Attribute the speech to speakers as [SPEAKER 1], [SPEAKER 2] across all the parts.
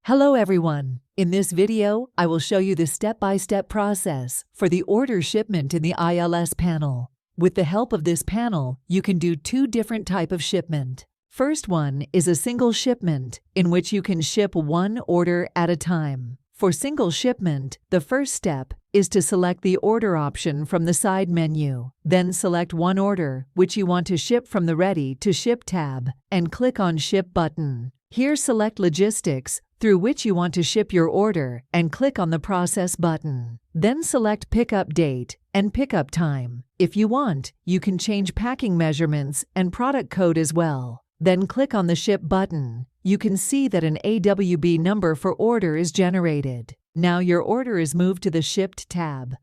[SPEAKER 1] Hello everyone! In this video, I will show you the step-by-step process for the order shipment in the ILS panel. With the help of this panel, you can do two different types of shipment. First one is a single shipment, in which you can ship one order at a time. For single shipment, the first step is to select the order option from the side menu. Then select one order, which you want to ship from the Ready to Ship tab, and click on Ship button. Here select Logistics, through which you want to ship your order, and click on the Process button. Then select Pickup Date and Pickup Time. If you want, you can change packing measurements and product code as well. Then click on the Ship button. You can see that an AWB number for order is generated. Now your order is moved to the Shipped tab.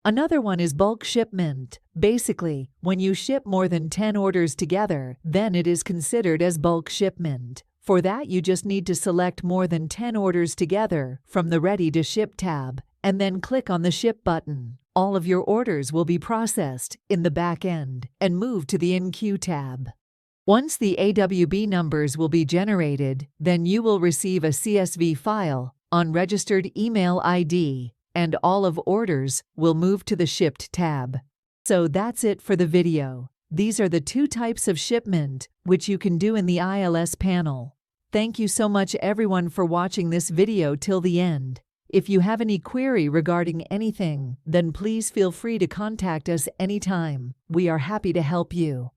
[SPEAKER 1] Another one is bulk shipment. Basically, when you ship more than 10 orders together, then it is considered as bulk shipment. For that, you just need to select more than 10 orders together from the Ready to Ship tab, and then click on the Ship button. All of your orders will be processed in the back end and moved to the In-Queue tab. Once the AWB numbers will be generated, then you will receive a CSV file on registered email ID, and all of orders will move to the Shipped tab. So that's it for the video. These are the two types of shipment which you can do in the ILS panel. Thank you so much everyone for watching this video till the end. If you have any query regarding anything, then please feel free to contact us anytime. We are happy to help you.